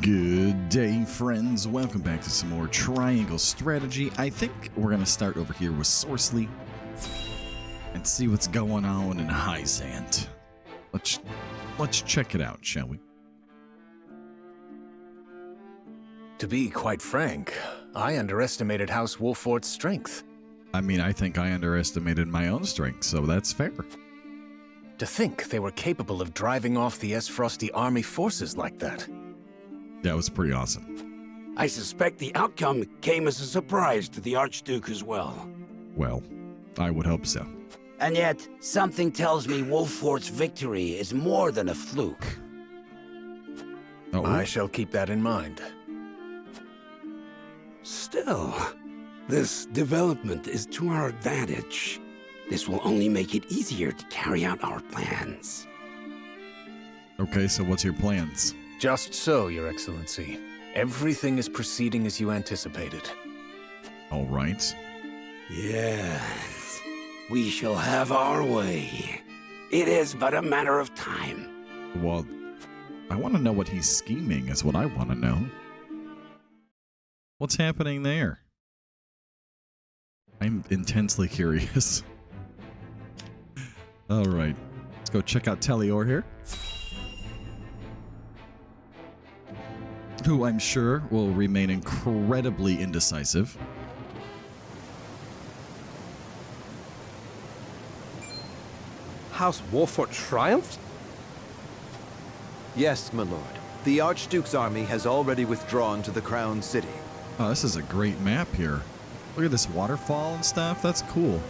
Good day, friends. Welcome back to some more Triangle Strategy. I think we're going to start over here with Sorcely and see what's going on in High Sand. Let's check it out, shall we? To be quite frank, I underestimated House Wolfort's strength. I mean, I think I underestimated my own strength, so that's fair. To think they were capable of driving off the S-Frosty army forces like that. That was pretty awesome. I suspect the outcome came as a surprise to the Archduke as well. Well, I would hope so. And yet, something tells me Wolfort's victory is more than a fluke. Oh, I shall keep that in mind. Still, this development is to our advantage. This will only make it easier to carry out our plans. okay, so what's your plans? Just so, Your Excellency. Everything is proceeding as you anticipated. All right. Yes, we shall have our way. It is but a matter of time. Well, I want to know what he's scheming is what I want to know. What's happening there? I'm intensely curious. All right. Let's go check out Telior here, who I'm sure will remain incredibly indecisive. House Wolfort triumphed? Yes, my lord. The Archduke's army has already withdrawn to the Crown City. Oh, this is a great map here. Look at this waterfall and stuff. That's cool.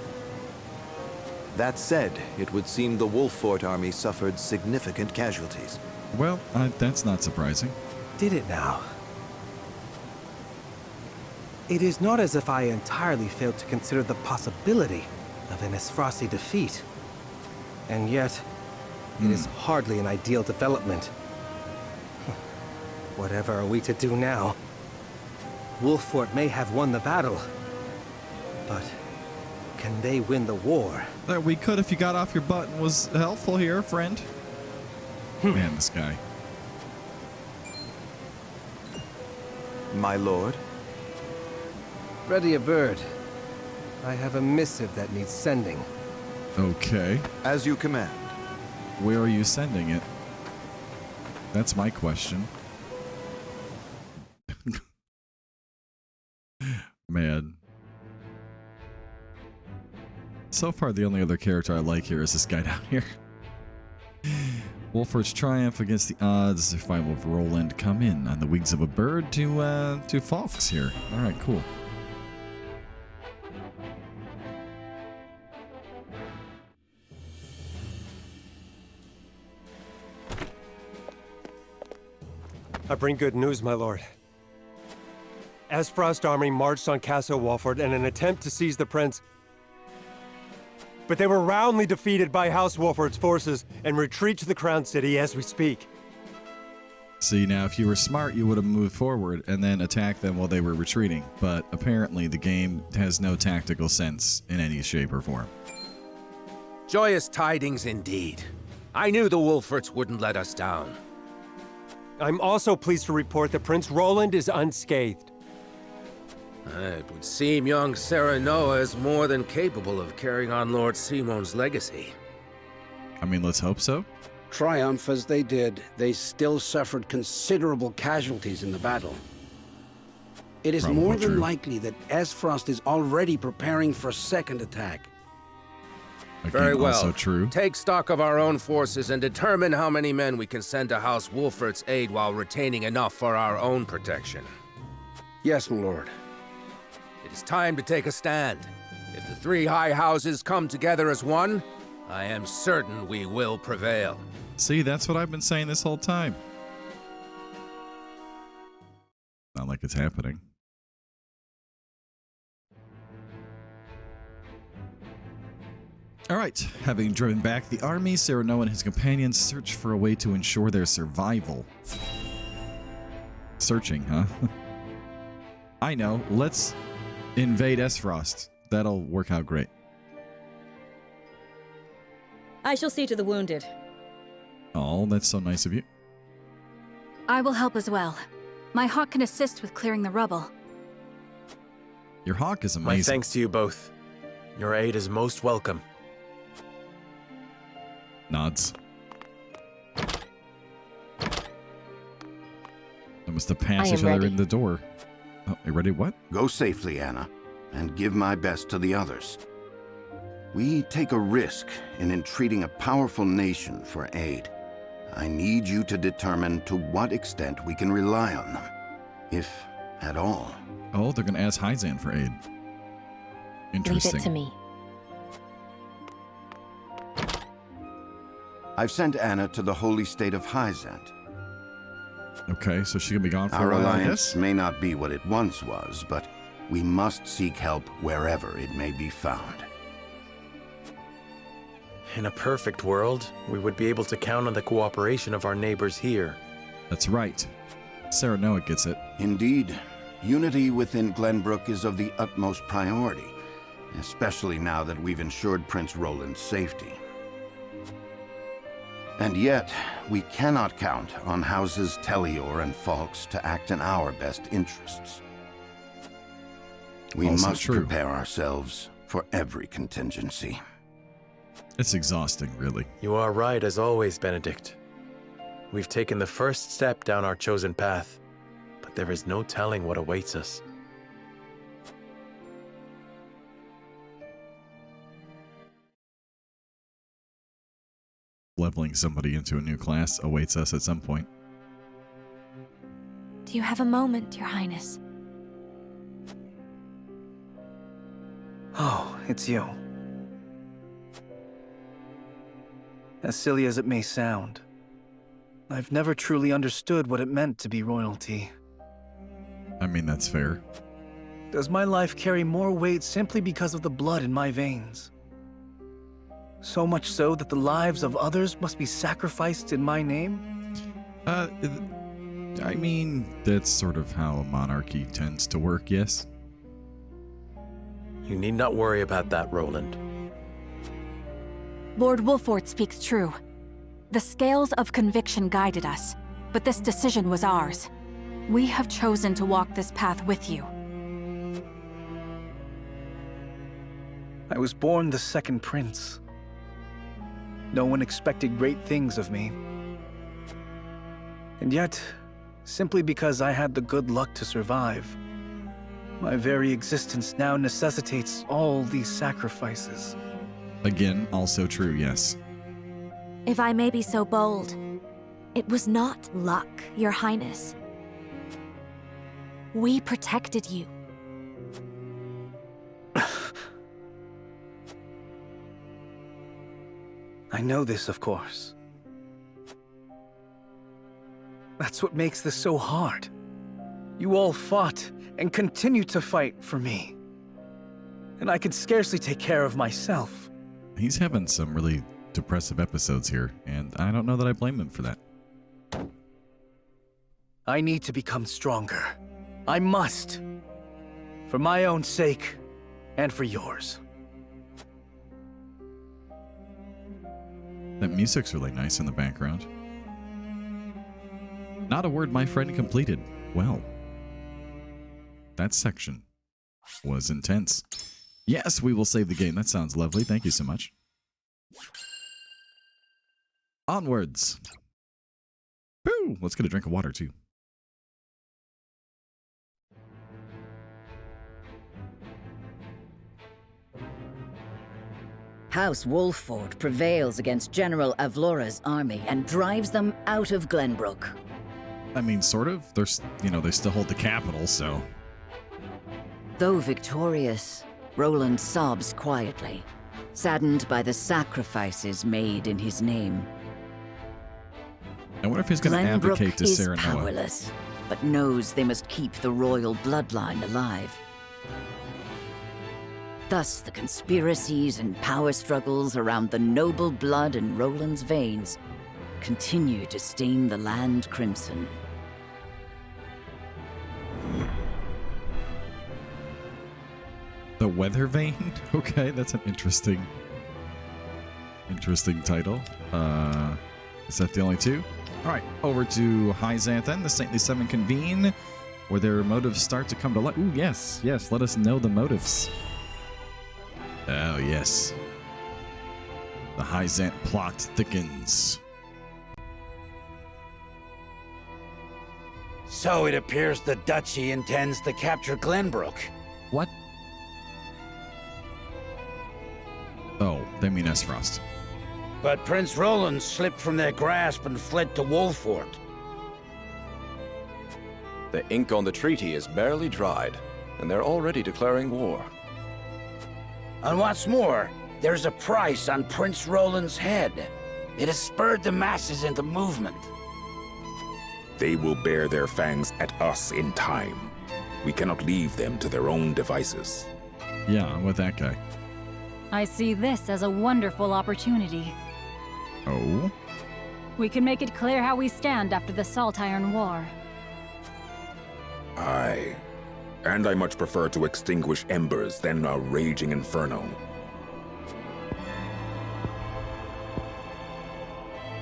That said, it would seem the Wolfort army suffered significant casualties. Well, that's not surprising. Did it now? It is not as if I entirely failed to consider the possibility of an Esfrasi defeat. And yet, it is hardly an ideal development. Whatever are we to do now? Wolfort may have won the battle, but can they win the war? We could if you got off your butt and was helpful here, friend. Man, this guy. My lord? Ready a bird. I have a missive that needs sending. Okay. As you command. Where are you sending it? That's my question. Man. So far, the only other character I like here is this guy down here. Wolfort's triumph against the odds. Survival of Roland. Come in on the wings of a bird to Falks here. All right, cool. I bring good news, my lord. Esfrost army marched on Castle Wolfort in an attempt to seize the prince. But they were roundly defeated by House Wolfort's forces and retreat to the Crown City as we speak. See, now if you were smart, you would have moved forward and then attacked them while they were retreating. But apparently the game has no tactical sense in any shape or form. Joyous tidings indeed. I knew the Wolforts wouldn't let us down. I'm also pleased to report that Prince Roland is unscathed. It would seem young Serenoa is more than capable of carrying on Lord Simon's legacy. I mean, let's hope so. Triumph as they did, they still suffered considerable casualties in the battle. It is Probably more than true. likely that Esfrost is already preparing for a second attack. Very Again, well. Also true. Take stock of our own forces and determine how many men we can send to House Wolfort's aid while retaining enough for our own protection. Yes, my lord. It is time to take a stand. If the three high houses come together as one, I am certain we will prevail. See, that's what I've been saying this whole time. Not like it's happening. All right, having driven back the army, Serenoa and his companions search for a way to ensure their survival. Searching, huh? I know, let's invade Esfrost. That'll work out great. I shall see to the wounded. Oh, that's so nice of you. I will help as well. My hawk can assist with clearing the rubble. Your hawk is My amazing. thanks to you both. Your aid is most welcome. Nods. Almost to pass I each am other ready. in the door. Oh, you ready? What? Go safely, Anna, and give my best to the others. We take a risk in entreating a powerful nation for aid. I need you to determine to what extent we can rely on them, if at all. Oh, they're going to ask Hyzan for aid. Interesting. Leave it to me. I've sent Anna to the holy state of Hyzant. Okay, so she can be gone for Our a while, I alliance guess? may not be what it once was, but we must seek help wherever it may be found. In a perfect world, we would be able to count on the cooperation of our neighbors here. That's right. Sarah Noah gets it. Indeed, unity within Glenbrook is of the utmost priority, especially now that we've ensured Prince Roland's safety. And yet, we cannot count on houses Tellior and Falks to act in our best interests. We Also must true. prepare ourselves for every contingency. It's exhausting, really. You are right as always, Benedict. We've taken the first step down our chosen path, but there is no telling what awaits us. Leveling somebody into a new class awaits us at some point. Do you have a moment, Your Highness? Oh, it's you. As silly as it may sound, I've never truly understood what it meant to be royalty. I mean, that's fair. Does my life carry more weight simply because of the blood in my veins? So much so that the lives of others must be sacrificed in my name? I mean, that's sort of how a monarchy tends to work, yes? You need not worry about that, Roland. Lord Wolford speaks true. The scales of conviction guided us, but this decision was ours. We have chosen to walk this path with you. I was born the second prince. No one expected great things of me. And yet, simply because I had the good luck to survive, my very existence now necessitates all these sacrifices. Again, also true, yes. If I may be so bold, it was not luck, Your Highness. We protected you. I know this, of course. That's what makes this so hard. You all fought and continue to fight for me. And I could scarcely take care of myself. He's having some really depressive episodes here, and I don't know that I blame him for that. I need to become stronger. I must. For my own sake, and for yours. That music's really nice in the background. Not a word my friend completed. Well, that section was intense. Yes, we will save the game. That sounds lovely. Thank you so much. Onwards. Woo! Let's get a drink of water, too. House Wolford prevails against General Avlora's army and drives them out of Glenbrook. I mean, sort of. They're, they still hold the capital, so... Though victorious, Roland sobs quietly, saddened by the sacrifices made in his name. I wonder if he's going to advocate to Sarah Glenbrook is Noah. powerless, but knows they must keep the royal bloodline alive. Thus, the conspiracies and power struggles around the noble blood in Roland's veins continue to stain the land crimson. The Weather Vane? Okay, that's an interesting title. Is that the only two? All right, over to Hyzanth then. The Saintly Seven convene, where their motives start to come to light. Ooh, yes, yes. Let us know the motives. Oh, yes. The Hyzanth plot thickens. So it appears the Duchy intends to capture Glenbrook. What? Oh, they mean Esfrost. But Prince Roland slipped from their grasp and fled to Wolfort. The ink on the treaty is barely dried, and they're already declaring war. And what's more, there's a price on Prince Roland's head. It has spurred the masses into movement. They will bear their fangs at us in time. We cannot leave them to their own devices. Yeah, I'm with that guy. I see this as a wonderful opportunity. Oh? We can make it clear how we stand after the Salt Iron War. Aye. And I much prefer to extinguish embers than a raging inferno.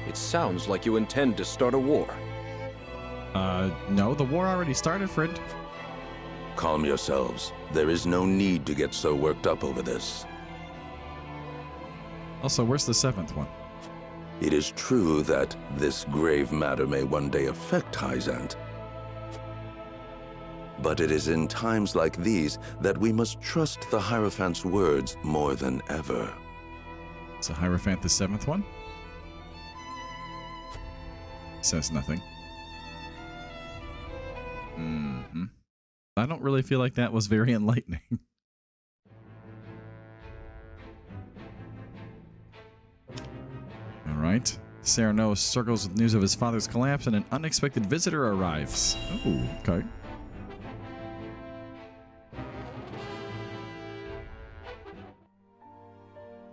It sounds like you intend to start a war. No, the war already started, friend. Calm yourselves. There is no need to get so worked up over this. Also, where's the seventh one? It is true that this grave matter may one day affect Hyzanth. But it is in times like these that we must trust the Hierophant's words more than ever. So Hierophant the seventh one? Says nothing. Mm-hmm. I don't really feel like that was very enlightening. All right. Sereno circles with news of his father's collapse, and an unexpected visitor arrives. Oh, okay.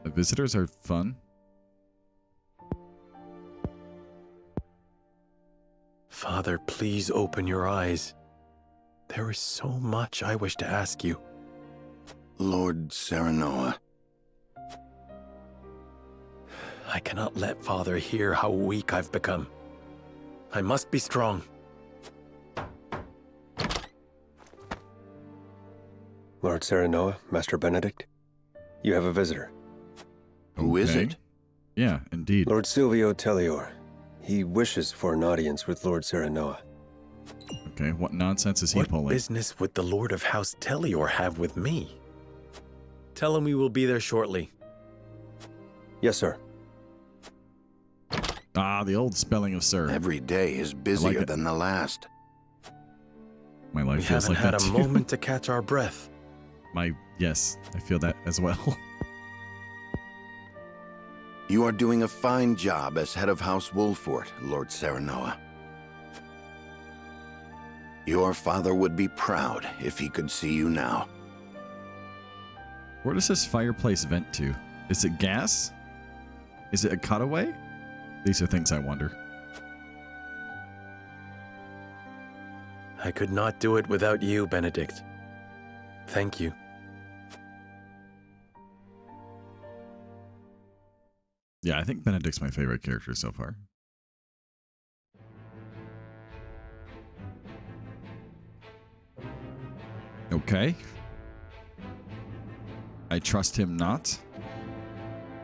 The visitors are fun. Father, please open your eyes. There is so much I wish to ask you. Lord Serenoa. I cannot let Father hear how weak I've become. I must be strong. Lord Serenoa, Master Benedict, you have a visitor. Who is it? Yeah, indeed. Lord Silvio Tellior. He wishes for an audience with Lord Serenoa. Okay, what nonsense is he pulling? What business would the Lord of House Tellior have with me? Tell him we will be there shortly. Yes, sir. Ah, the old spelling of sir. Every day is busier than the last. My life We feels haven't like had that a too. moment to catch our breath. Yes, I feel that as well. You are doing a fine job as head of House Wolfort, Lord Serenoa. Your father would be proud if he could see you now. Where does this fireplace vent to? Is it gas? Is it a cutaway? These are things I wonder. I could not do it without you, Benedict. Thank you. Yeah, I think Benedict's my favorite character so far. Okay. I trust him not.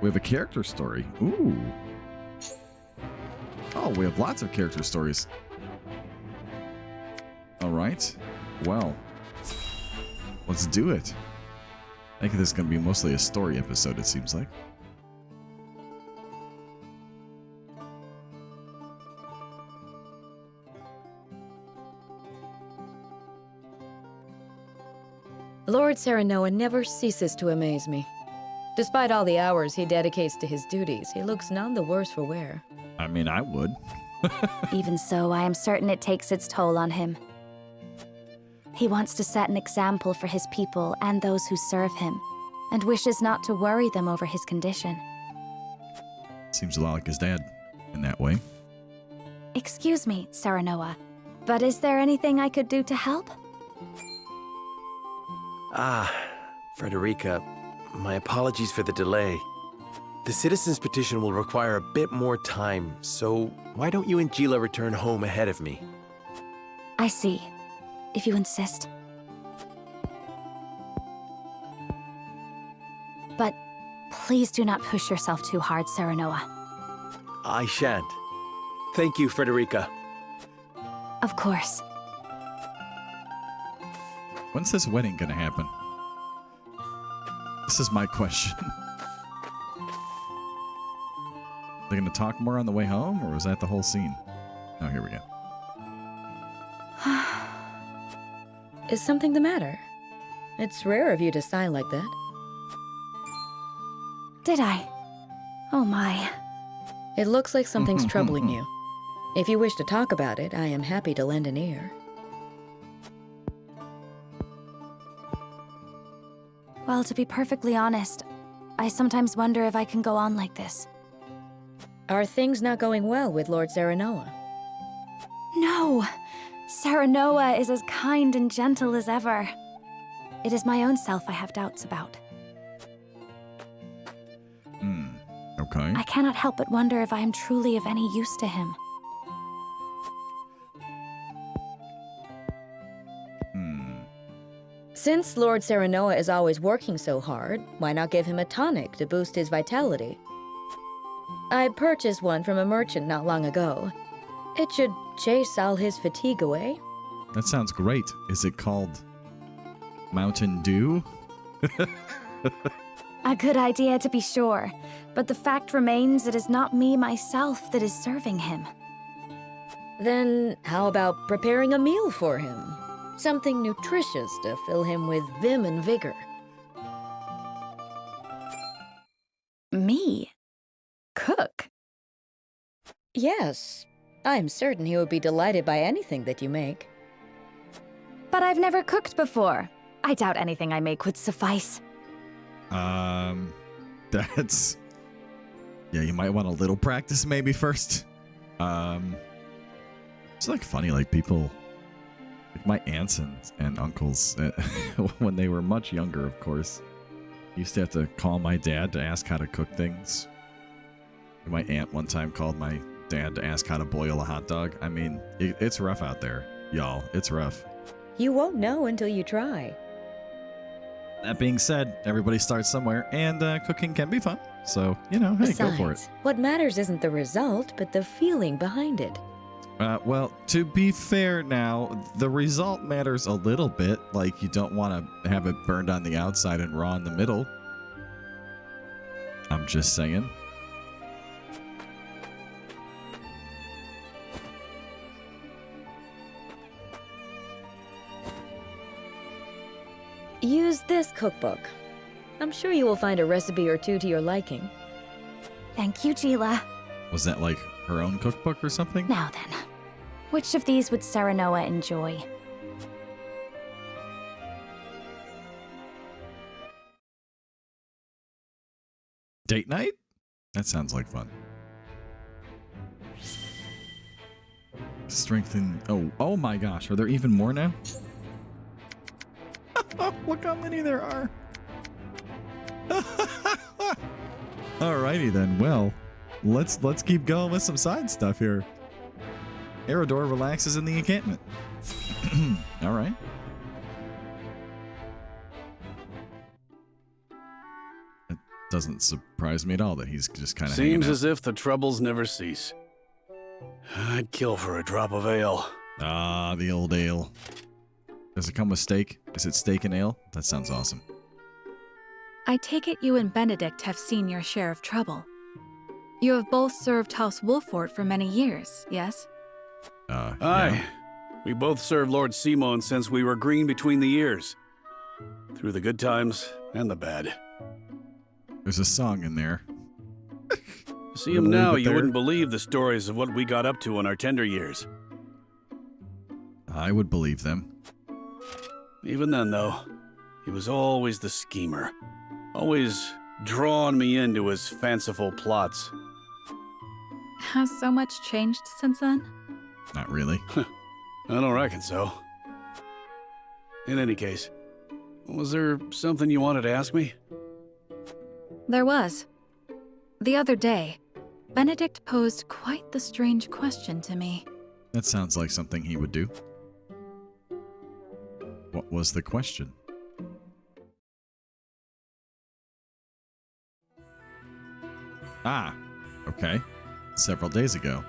We have a character story. Ooh. Oh, we have lots of character stories. All right. Well, let's do it. I think this is going to be mostly a story episode, it seems like. Lord Serenoa never ceases to amaze me. Despite all the hours he dedicates to his duties, he looks none the worse for wear. I mean, I would. Even so, I am certain it takes its toll on him. He wants to set an example for his people and those who serve him, and wishes not to worry them over his condition. Seems a lot like his dad in that way. Excuse me, Serenoa, but is there anything I could do to help? Ah, Frederica, my apologies for the delay. The citizen's petition will require a bit more time, so why don't you and Gila return home ahead of me? I see. If you insist. But please do not push yourself too hard, Serenoa. I shan't. Thank you, Frederica. Of course. When's this wedding gonna happen? This is my question. They're gonna talk more on the way home, or was that the whole scene? Oh, here we go. Is something the matter? It's rare of you to sigh like that. Did I? Oh my. It looks like something's troubling you. If you wish to talk about it, I am happy to lend an ear. Well, to be perfectly honest, I sometimes wonder if I can go on like this. Are things not going well with Lord Serenoa? No! Serenoa is as kind and gentle as ever. It is my own self I have doubts about. Okay. I cannot help but wonder if I am truly of any use to him. Since Lord Serenoa is always working so hard, why not give him a tonic to boost his vitality? I purchased one from a merchant not long ago. It should chase all his fatigue away. That sounds great. Is it called Mountain Dew? A good idea to be sure, but the fact remains it is not me myself that is serving him. Then how about preparing a meal for him? Something nutritious to fill him with vim and vigor. Me? Cook? Yes. I'm certain he would be delighted by anything that you make. But I've never cooked before. I doubt anything I make would suffice. That's... Yeah, you might want a little practice maybe first. It's like funny, like people... Like my aunts and uncles, when they were much younger, of course, used to have to call my dad to ask how to cook things. My aunt one time called my dad to ask how to boil a hot dog. I mean, it's rough out there, y'all. It's rough. You won't know until you try. That being said, everybody starts somewhere, and cooking can be fun. So, you know, hey, Besides, go for it. What matters isn't the result, but the feeling behind it. Well, to be fair now, the result matters a little bit. Like, you don't want to have it burned on the outside and raw in the middle. I'm just saying. Use this cookbook. I'm sure you will find a recipe or two to your liking. Thank you, Gila. Was that like her own cookbook or something? Now then, which of these would Serenoa enjoy? Date night? That sounds like fun. Strengthen... Oh my gosh. Are there even more now? Look how many there are. Alrighty then. Well, let's keep going with some side stuff here. Eridor relaxes in the encampment. All right. It doesn't surprise me at all that he's just kind of Seems as if the troubles never cease. I'd kill for a drop of ale. Ah, the old ale. Does it come with steak? Is it steak and ale? That sounds awesome. I take it you and Benedict have seen your share of trouble. You have both served House Wolfort for many years, yes? Aye. Yeah. We both served Lord Simon since we were green between the ears. Through the good times and the bad. There's a song in there. See him now, you wouldn't believe the stories of what we got up to in our tender years. I would believe them. Even then, though, he was always the schemer. Always drawing me into his fanciful plots. Has so much changed since then? Not really. I don't reckon so. In any case, was there something you wanted to ask me? There was. The other day, Benedict posed quite the strange question to me. That sounds like something he would do. What was the question? Ah, okay. Several days ago.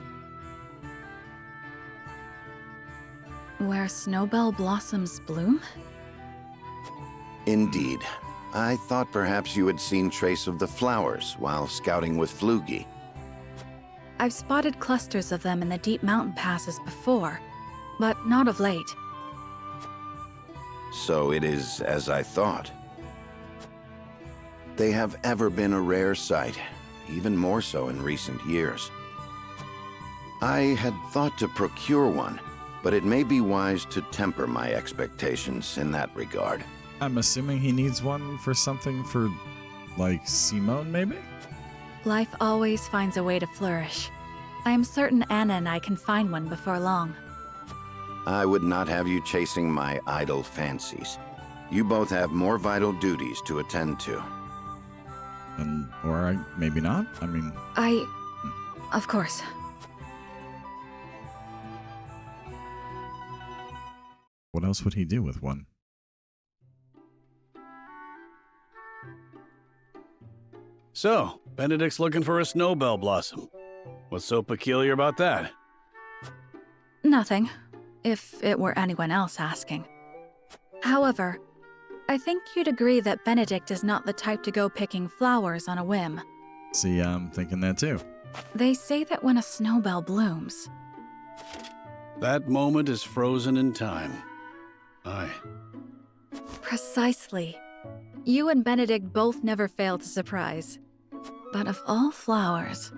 Where snowbell blossoms bloom? Indeed. I thought perhaps you had seen trace of the flowers while scouting with Flugy. I've spotted clusters of them in the deep mountain passes before, but not of late. So it is as I thought. They have ever been a rare sight, even more so in recent years. I had thought to procure one, but it may be wise to temper my expectations in that regard. I'm assuming he needs one for something for, like, Simone, maybe? Life always finds a way to flourish. I am certain Anna and I can find one before long. I would not have you chasing my idle fancies. You both have more vital duties to attend to. Or maybe not? I mean... Of course. What else would he do with one? So, Benedict's looking for a snowbell blossom. What's so peculiar about that? Nothing, if it were anyone else asking. However, I think you'd agree that Benedict is not the type to go picking flowers on a whim. See, I'm thinking that too. They say that when a snowbell blooms... That moment is frozen in time. Aye. Precisely. You and Benedict both never fail to surprise. But of all flowers,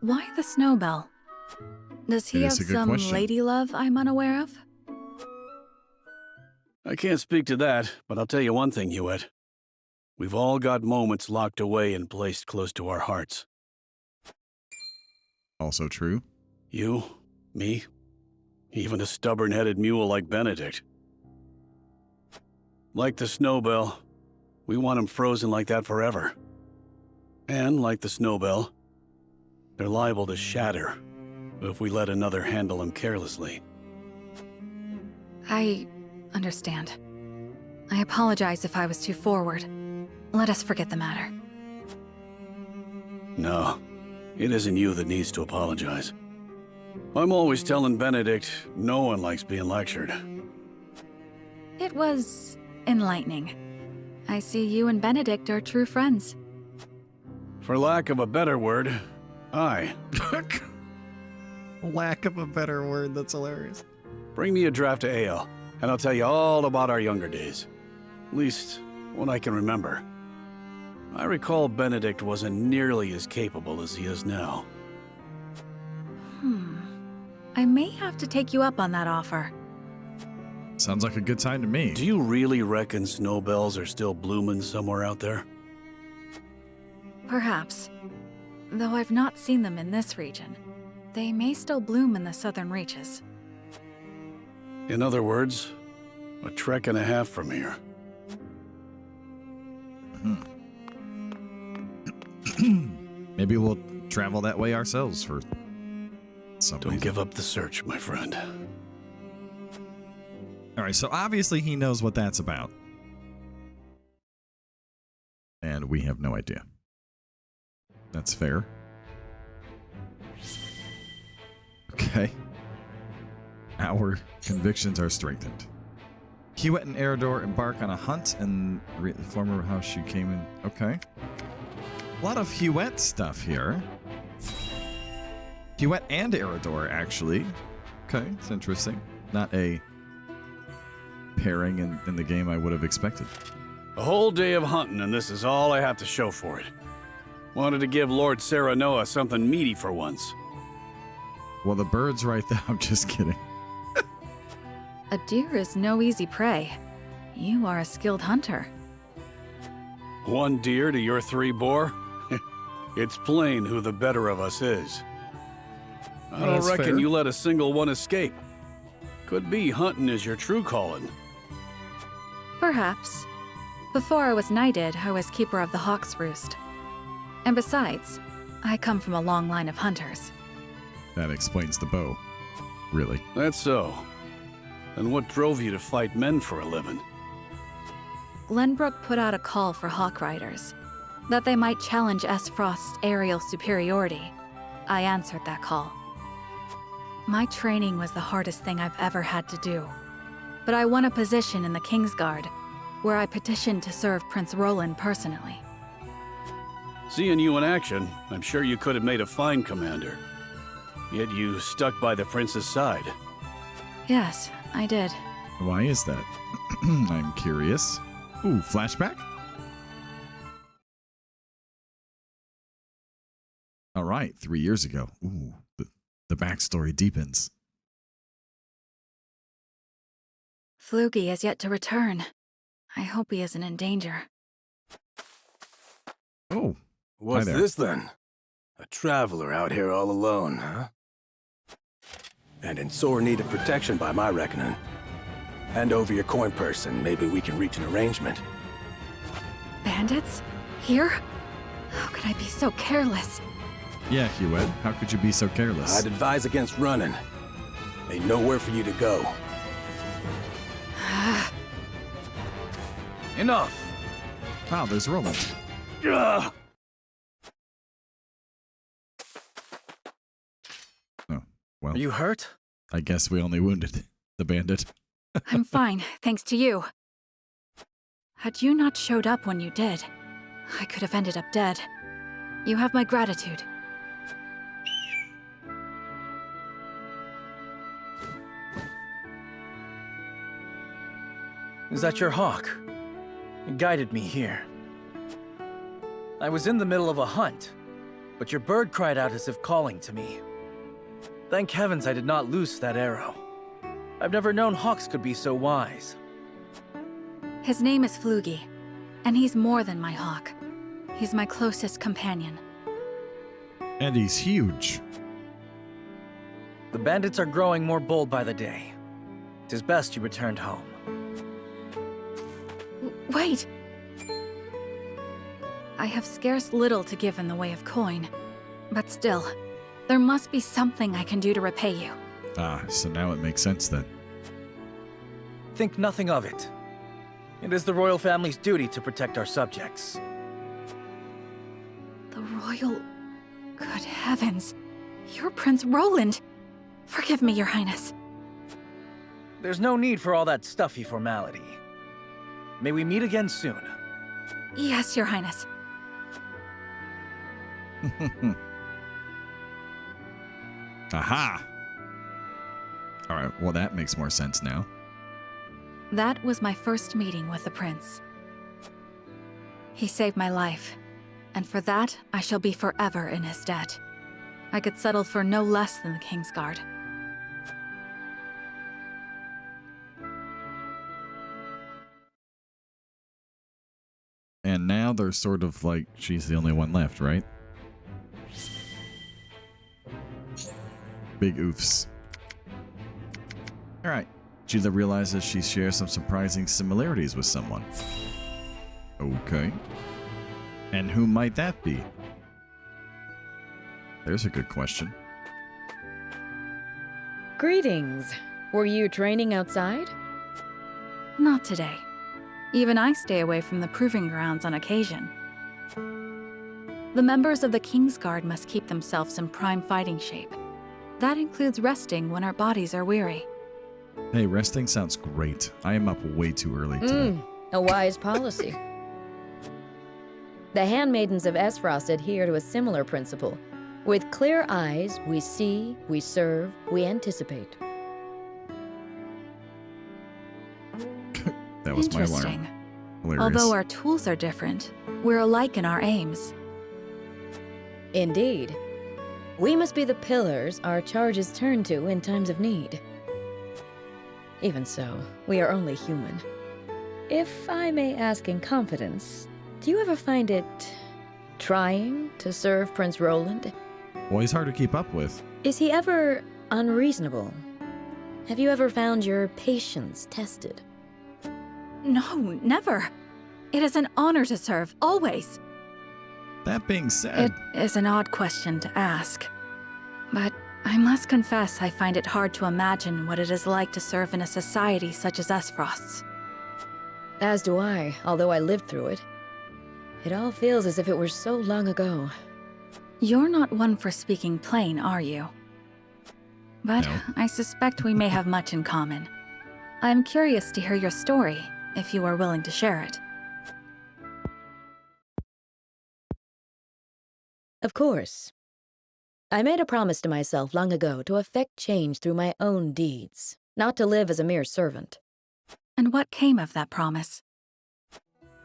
why the snowbell? Does he have some lady love I'm unaware of? I can't speak to that, but I'll tell you one thing, Hewitt. We've all got moments locked away and placed close to our hearts. Also true. You, me, even a stubborn-headed mule like Benedict. Like the snowbell, we want him frozen like that forever. And like the snowbell, they're liable to shatter if we let another handle him carelessly. I understand. I apologize if I was too forward. Let us forget the matter. No, it isn't you that needs to apologize. I'm always telling Benedict no one likes being lectured. It was enlightening. I see you and Benedict are true friends. For lack of a better word, aye. Lack of a better word, that's hilarious. Bring me a draft of ale, and I'll tell you all about our younger days. At least, what I can remember. I recall Benedict wasn't nearly as capable as he is now. I may have to take you up on that offer. Sounds like a good time to me. Do you really reckon snowbells are still blooming somewhere out there? Perhaps. Though I've not seen them in this region. They may still bloom in the southern reaches. In other words, a trek and a half from here. Maybe we'll travel that way ourselves for some Don't reason. give up the search, my friend. Alright, so obviously he knows what that's about. And we have no idea. That's fair. Okay. Our convictions are strengthened. Hewitt and Eridor embark on a hunt in the former house you came in. Okay. A lot of Hewitt stuff here. Hewitt and Eridor, actually. Okay, it's interesting. Not a pairing in the game I would have expected. A whole day of hunting, and this is all I have to show for it. Wanted to give Lord Serenoa something meaty for once. Well, the bird's right there. I'm just kidding. A deer is no easy prey. You are a skilled hunter. One deer to your 3 boar? It's plain who the better of us is. I don't reckon fair. you let a single one escape. Could be hunting is your true calling. Perhaps. Before I was knighted, I was keeper of the Hawk's Roost. And besides, I come from a long line of hunters. That explains the bow. Really. That's so. And what drove you to fight men for a living? Glenbrook put out a call for hawk riders, that they might challenge S. Frost's aerial superiority. I answered that call. My training was the hardest thing I've ever had to do, but I won a position in the Kingsguard, where I petitioned to serve Prince Roland personally. Seeing you in action, I'm sure you could have made a fine commander. Yet you stuck by the prince's side. Yes, I did. Why is that? I'm curious. Ooh, flashback? All right, 3 years ago. Ooh, the backstory deepens. Flugy has yet to return. I hope he isn't in danger. Oh, what's this then? A traveler out here all alone, huh? And in sore need of protection by my reckoning. Hand over your coin purse and maybe we can reach an arrangement. Bandits? Here? How could I be so careless? Yeah, Hewitt, how could you be so careless? I'd advise against running. Ain't nowhere for you to go. Enough! Wow, there's Roland. Ugh. Oh, well. Are you hurt? I guess we only wounded the bandit. I'm fine, thanks to you. Had you not showed up when you did, I could have ended up dead. You have my gratitude. Is that your hawk? It guided me here. I was in the middle of a hunt, but your bird cried out as if calling to me. Thank heavens I did not loose that arrow. I've never known hawks could be so wise. His name is Flugy, and he's more than my hawk. He's my closest companion. And he's huge. The bandits are growing more bold by the day. 'Tis best you returned home. Wait! I have scarce little to give in the way of coin, but still, there must be something I can do to repay you. Ah, so now it makes sense then. Think nothing of it. It is the royal family's duty to protect our subjects. The royal... Good heavens. You're Prince Roland. Forgive me, Your Highness. There's no need for all that stuffy formality. May we meet again soon. Yes, Your Highness. Aha! Alright, well that makes more sense now. That was my first meeting with the prince. He saved my life, and for that I shall be forever in his debt. I could settle for no less than the Kingsguard. And now they're sort of like, she's the only one left, right? Big oofs. Alright. Gila realizes she shares some surprising similarities with someone. Okay. And who might that be? There's a good question. Greetings. Were you training outside? Not today. Even I stay away from the proving grounds on occasion. The members of the Kingsguard must keep themselves in prime fighting shape. That includes resting when our bodies are weary. Hey, resting sounds great. I am up way too early today. A wise policy. The handmaidens of Esfrost adhere to a similar principle. With clear eyes, we see, we serve, we anticipate. That was my alarm. Interesting. Hilarious. Although our tools are different, we're alike in our aims. Indeed. We must be the pillars our charges turn to in times of need. Even so, we are only human. If I may ask in confidence, do you ever find it trying to serve Prince Roland? Well, he's hard to keep up with. Is he ever unreasonable? Have you ever found your patience tested? No, never. It is an honor to serve, always. That being said... It is an odd question to ask. But I must confess I find it hard to imagine what it is like to serve in a society such as Esfrost's. As do I, although I lived through it. It all feels as if it were so long ago. You're not one for speaking plain, are you? But No. I suspect we may have much in common. I'm curious to hear your story, if you are willing to share it. Of course. I made a promise to myself long ago to effect change through my own deeds, not to live as a mere servant. And what came of that promise?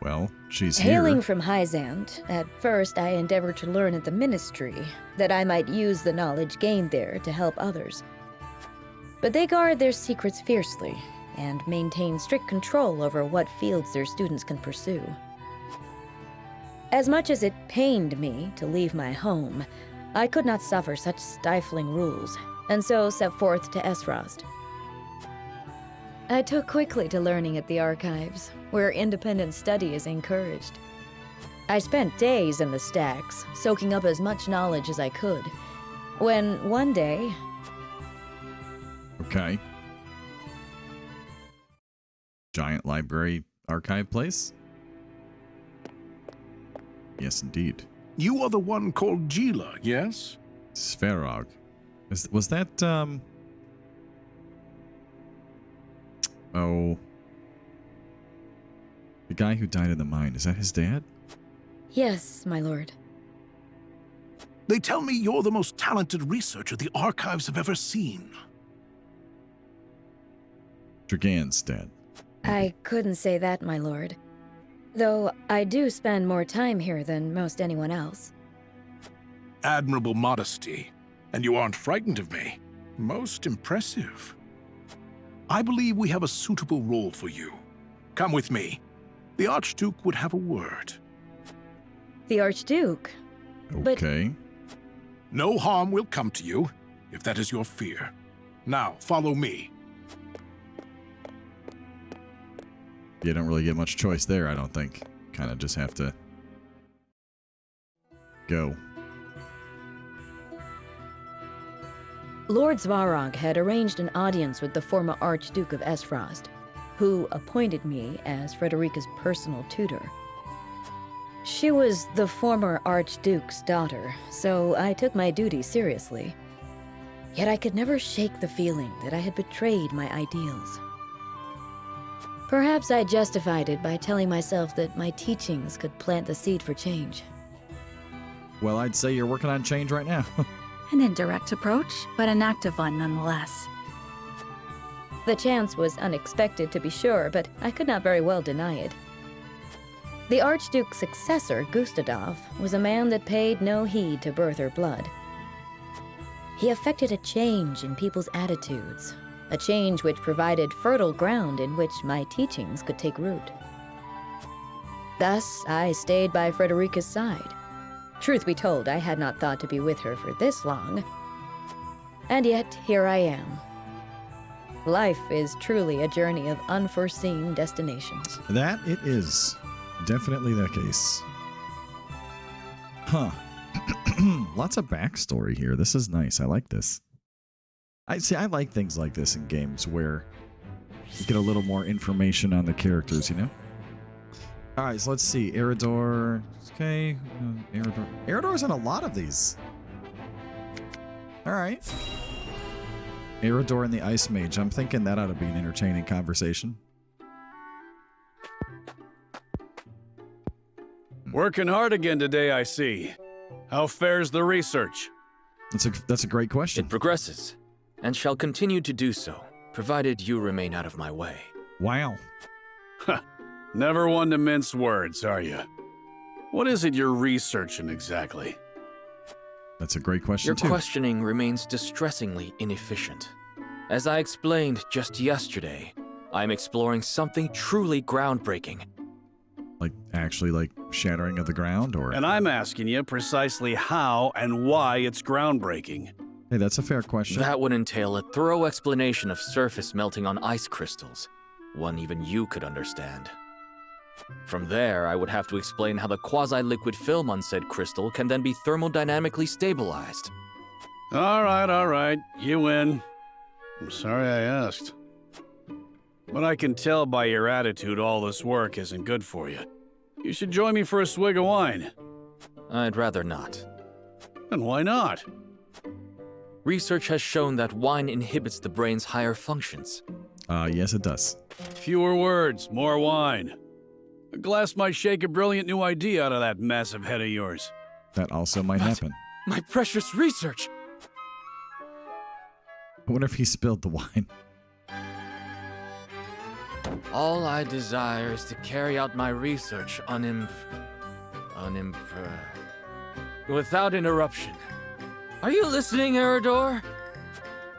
Well, she's Hailing here. from Hyzant, at first I endeavored to learn at the Ministry, that I might use the knowledge gained there to help others. But they guard their secrets fiercely, and maintain strict control over what fields their students can pursue. As much as it pained me to leave my home, I could not suffer such stifling rules, and so set forth to Esfrost. I took quickly to learning at the archives, where independent study is encouraged. I spent days in the stacks, soaking up as much knowledge as I could, when one day... Okay. Giant library archive place? Yes, indeed. You are the one called Gila, yes? Sverog. Was that, Oh... The guy who died in the mine, is that his dad? Yes, my lord. They tell me you're the most talented researcher the archives have ever seen. Dragan's dad. I couldn't say that, my lord. Though I do spend more time here than most anyone else. Admirable modesty. And you aren't frightened of me. Most impressive. I believe we have a suitable role for you. Come with me. The Archduke would have a word. The Archduke? Okay. No harm will come to you, if that is your fear. Now, follow me. You don't really get much choice there, I don't think. Kind of just have to go. Lord Svarog had arranged an audience with the former Archduke of Esfrost, who appointed me as Frederica's personal tutor. She was the former Archduke's daughter, so I took my duty seriously. Yet I could never shake the feeling that I had betrayed my ideals. Perhaps I justified it by telling myself that my teachings could plant the seed for change. Well, I'd say you're working on change right now. An indirect approach, but an active one nonetheless. The chance was unexpected, to be sure, but I could not very well deny it. The Archduke's successor, Gustadov, was a man that paid no heed to birth or blood. He effected a change in people's attitudes, a change which provided fertile ground in which my teachings could take root. Thus, I stayed by Frederica's side. Truth be told, I had not thought to be with her for this long. And yet, here I am. Life is truly a journey of unforeseen destinations. That it is. Definitely the case. Huh. Lots of backstory here. This is nice. I like this. I like things like this in games where you get a little more information on the characters, you know? Alright, so let's see. Eridor. Okay. Eridor. Eridor's in a lot of these. Alright. Eridor and the Ice Mage. I'm thinking that ought to be an entertaining conversation. Working hard again today, I see. How fares the research? That's a great question. It progresses, and shall continue to do so, provided you remain out of my way. Wow. Never one to mince words, are you? What is it you're researching exactly? That's a great question, Your too. questioning remains distressingly inefficient. As I explained just yesterday, I'm exploring something truly groundbreaking. Like, actually, like, shattering of the ground, or... And I'm asking you precisely how and why it's groundbreaking. Hey, that's a fair question. That would entail a thorough explanation of surface melting on ice crystals. One even you could understand. From there, I would have to explain how the quasi-liquid film on said crystal can then be thermodynamically stabilized. All right. You win. I'm sorry I asked. But I can tell by your attitude all this work isn't good for you. You should join me for a swig of wine. I'd rather not. And why not? Research has shown that wine inhibits the brain's higher functions. Yes, it does. Fewer words, more wine. A glass might shake a brilliant new idea out of that massive head of yours. That also might happen. My precious research! I wonder if he spilled the wine. All I desire is to carry out my research without interruption. Are you listening, Eridor?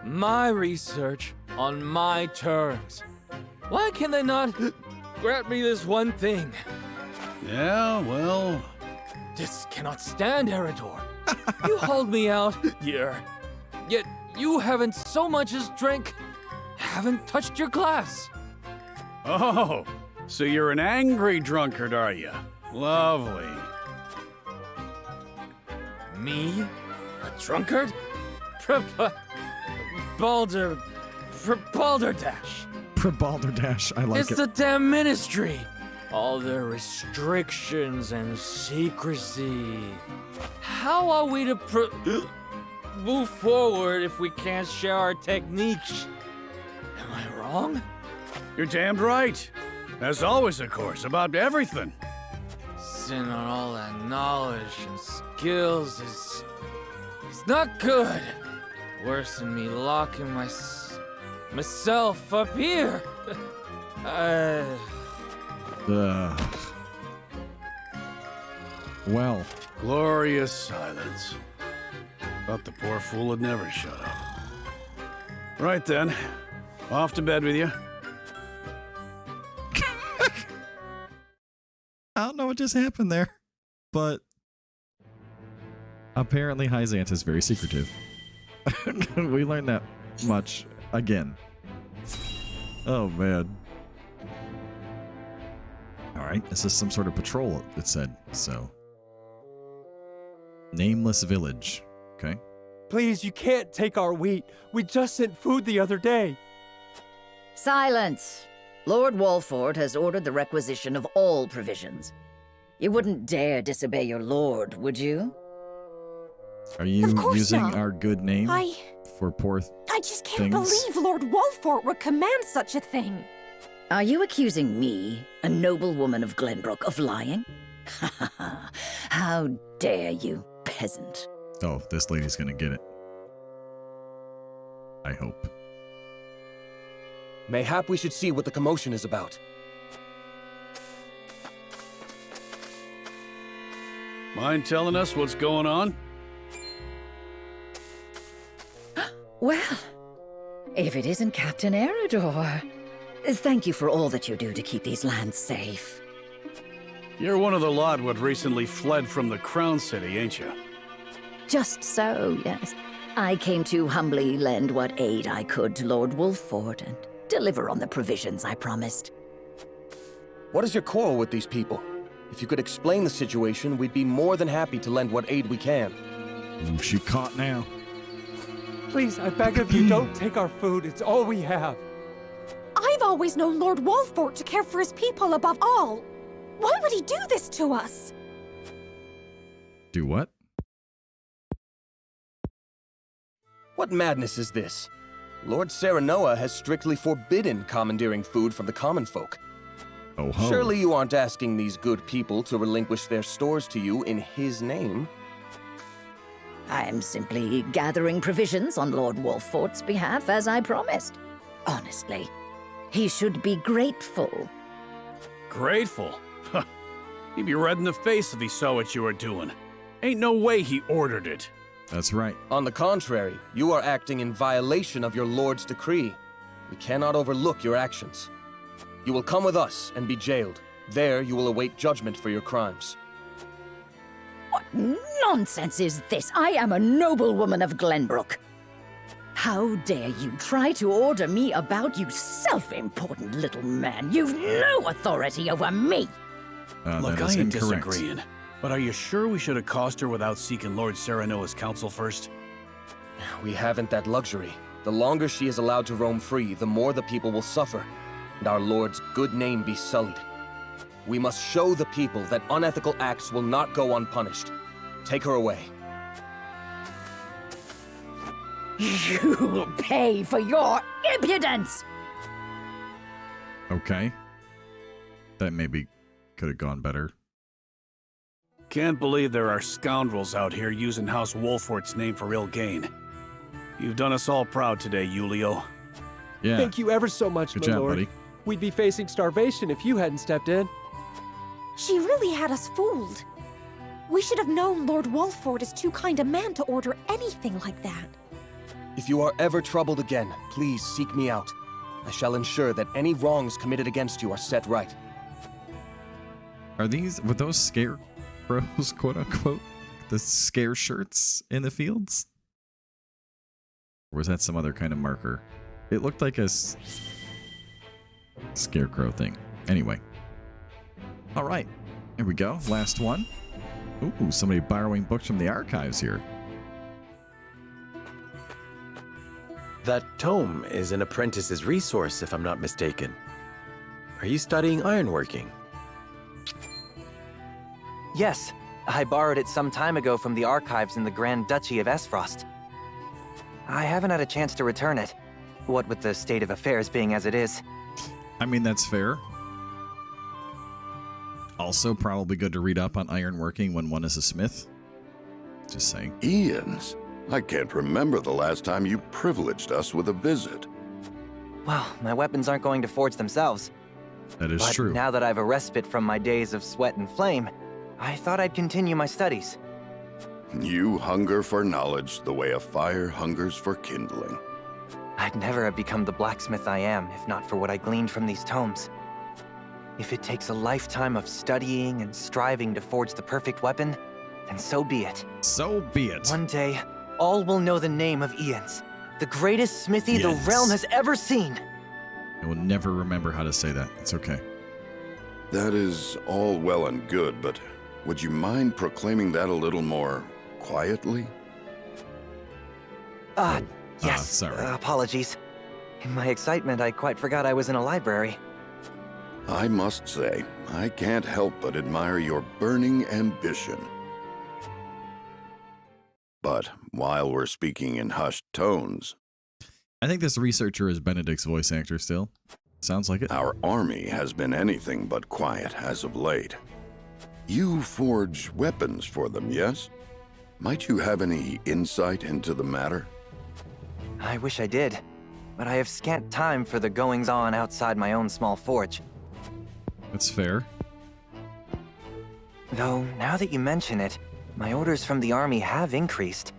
My research on my terms. Why can they not grant me this one thing? Yeah, well... This cannot stand, Eridor. You hold me out here, yet you haven't so much as haven't touched your glass. Oh, so you're an angry drunkard, are you? Lovely. Me? A drunkard? Balderdash. Balderdash, I like It's it. the damn ministry. All their restrictions and secrecy. How are we to move forward if we can't share our techniques? Am I wrong? You're damned right. As always, of course, about everything. Sitting on all that knowledge and skills is not good. Worse than me locking myself up here. Well. Glorious silence. Thought the poor fool had never shut up. Right then. Off to bed with you. I don't know what just happened there, but apparently Hyzant is very secretive. We learned that much again. Oh, man. All right, this is some sort of patrol, it said, so. Nameless village. Okay. Please, you can't take our wheat. We just sent food the other day. Silence! Lord Walford has ordered the requisition of all provisions. You wouldn't dare disobey your lord, would you? Are you using not. our good name for poor I just can't believe Lord Walford would command such a thing. Are you accusing me, a noble woman of Glenbrook, of lying? How dare you, peasant? Oh, this lady's gonna get it. I hope. Mayhap we should see what the commotion is about. Mind telling us what's going on? Well, if it isn't Captain Eridor. Thank you for all that you do to keep these lands safe. You're one of the lot what recently fled from the Crown City, ain't you? Just so, yes. I came to humbly lend what aid I could to Lord Wolfford and deliver on the provisions I promised. What is your quarrel with these people? If you could explain the situation, we'd be more than happy to lend what aid we can. Ooh, she caught now. Please, I beg of you, don't take our food. It's all we have. I've always known Lord Walford to care for his people above all. Why would he do this to us? Do what? What madness is this? Lord Serenoa has strictly forbidden commandeering food from the common folk. Oh ho. Surely you aren't asking these good people to relinquish their stores to you in his name? I am simply gathering provisions on Lord Walford's behalf, as I promised. Honestly, he should be grateful. Grateful? He'd be red in the face if he saw what you were doing. Ain't no way he ordered it. That's right. On the contrary, you are acting in violation of your lord's decree. We cannot overlook your actions. You will come with us and be jailed. There you will await judgment for your crimes. What nonsense is this? I am a noblewoman of Glenbrook. How dare you try to order me about, you self-important little man? You've no authority over me! Look, that I is ain't incorrect. disagreeing, but are you sure we should accost her without seeking Lord Serenoa's counsel first? We haven't that luxury. The longer she is allowed to roam free, the more the people will suffer, and our Lord's good name be sullied. We must show the people that unethical acts will not go unpunished. Take her away. You will pay for your impudence! Okay. That maybe could have gone better. Can't believe there are scoundrels out here using House Wolfort's name for ill gain. You've done us all proud today, Julio. Yeah. Thank you ever so much, Good my job, lord. buddy. We'd be facing starvation if you hadn't stepped in. She really had us fooled. We should have known Lord Wolfort is too kind a man to order anything like that. If you are ever troubled again, please seek me out. I shall ensure that any wrongs committed against you are set right. Were those scarecrows, quote unquote? The scare shirts in the fields? Or was that some other kind of marker? It looked like a scarecrow thing. Anyway. All right. Here we go. Last one. Ooh, somebody borrowing books from the archives here. That tome is an apprentice's resource, if I'm not mistaken. Are you studying ironworking? Yes, I borrowed it some time ago from the archives in the Grand Duchy of Esfrost. I haven't had a chance to return it, what with the state of affairs being as it is. I mean, that's fair. Also, probably good to read up on ironworking when one is a smith. Just saying. Ian's? I can't remember the last time you privileged us with a visit. Well, my weapons aren't going to forge themselves. That is but true. Now that I've a respite from my days of sweat and flame, I thought I'd continue my studies. You hunger for knowledge the way a fire hungers for kindling. I'd never have become the blacksmith I am if not for what I gleaned from these tomes. If it takes a lifetime of studying and striving to forge the perfect weapon, then so be it. So be it. One day, all will know the name of Ian's, the greatest smithy the realm has ever seen. I will never remember how to say that. It's okay. That is all well and good, but would you mind proclaiming that a little more quietly? Yes. Sorry. Apologies. In my excitement, I quite forgot I was in a library. I must say, I can't help but admire your burning ambition. But while we're speaking in hushed tones... I think this researcher is Benedict's voice actor still. Sounds like it. Our army has been anything but quiet as of late. You forge weapons for them, yes? Might you have any insight into the matter? I wish I did, but I have scant time for the goings-on outside my own small forge. That's fair. Though, now that you mention it, my orders from the army have increased.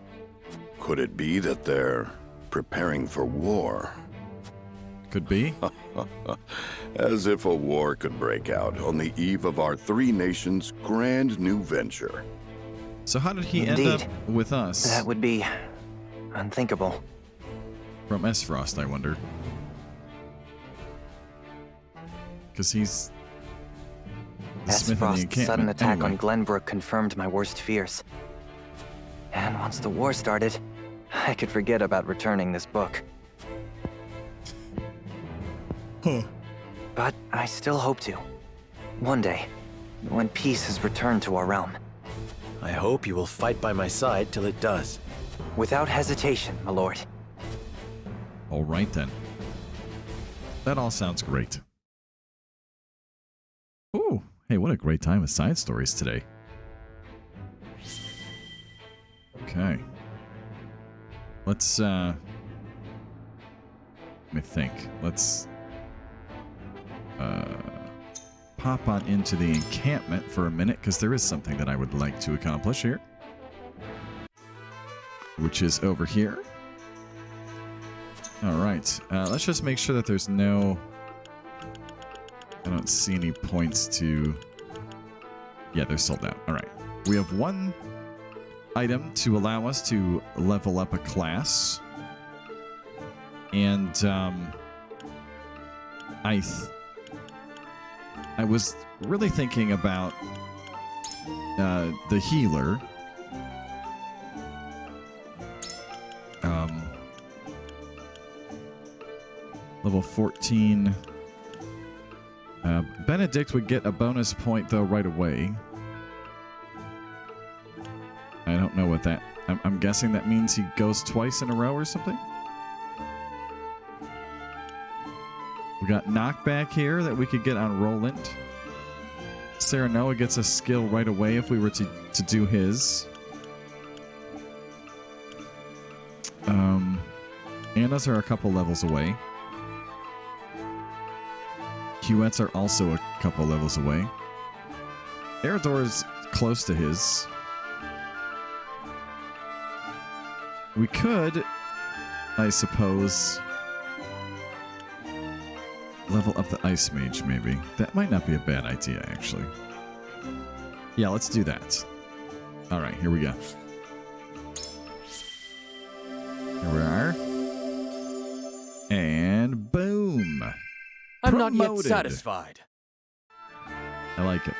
Could it be that they're preparing for war? Could be. As if a war could break out on the eve of our three nations' grand new venture. So how did he Indeed. end up with us? That would be unthinkable. From Esfrost, I wonder. Because he's the smith in the Esfrost's encampment. sudden attack Anyway. on Glenbrook confirmed my worst fears. And once the war started, I could forget about returning this book. But I still hope to. One day, when peace has returned to our realm. I hope you will fight by my side till it does. Without hesitation, my lord. All right, then. That all sounds great. Ooh, hey, what a great time of side stories today. Okay. Let's, let me think. Let's, pop on into the encampment for a minute, because there is something that I would like to accomplish here. Which is over here. Alright, let's just make sure that there's no... I don't see any points to... Yeah, they're sold out. Alright. We have one item to allow us to level up a class. And, I was really thinking about the healer. Level 14. Benedict would get a bonus point, though, right away. I don't know what that... I'm guessing that means he goes twice in a row or something? We got knockback here that we could get on Roland. Serenoa gets a skill right away if we were to do his. Anna's are a couple levels away. Huettes are also a couple levels away. Eredor is close to his. We could, I suppose, level up the Ice Mage, maybe. That might not be a bad idea, actually. Yeah, let's do that. All right, here we go. Here we are. And boom. I'm not yet Promoted. satisfied. I like it.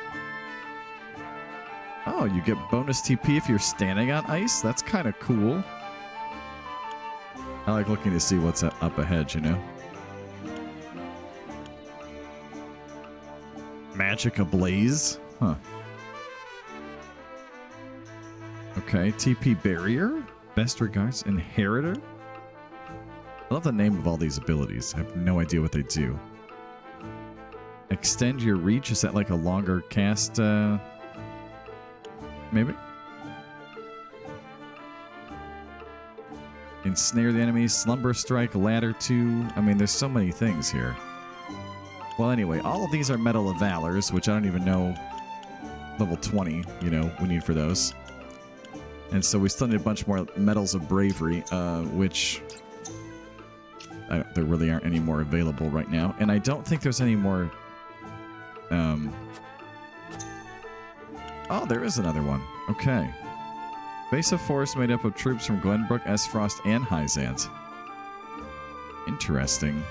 Oh, you get bonus TP if you're standing on ice? That's kind of cool. I like looking to see what's up ahead, you know? Magic Ablaze? Huh. Okay, TP Barrier? Best Regards Inheritor? I love the name of all these abilities. I have no idea what they do. Extend your reach? Is that like a longer cast, maybe? Ensnare the enemy, Slumber Strike, Ladder 2. I mean, there's so many things here. Well, anyway, all of these are Medal of Valors, which I don't even know level 20, you know, we need for those. And so we still need a bunch more Medals of Bravery, which there really aren't any more available right now. And I don't think there's any more... Oh, there is another one. Okay. Base of force made up of troops from Glenbrook, Frost, and Hyzant. Interesting.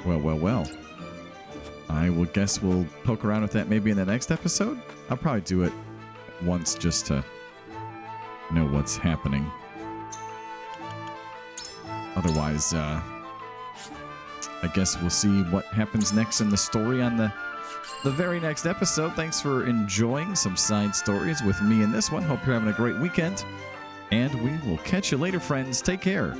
Well. I will guess we'll poke around with that maybe in the next episode. I'll probably do it once just to know what's happening. Otherwise, I guess we'll see what happens next in the story on the very next episode. Thanks for enjoying some side stories with me in this one. Hope you're having a great weekend. And we will catch you later, friends. Take care.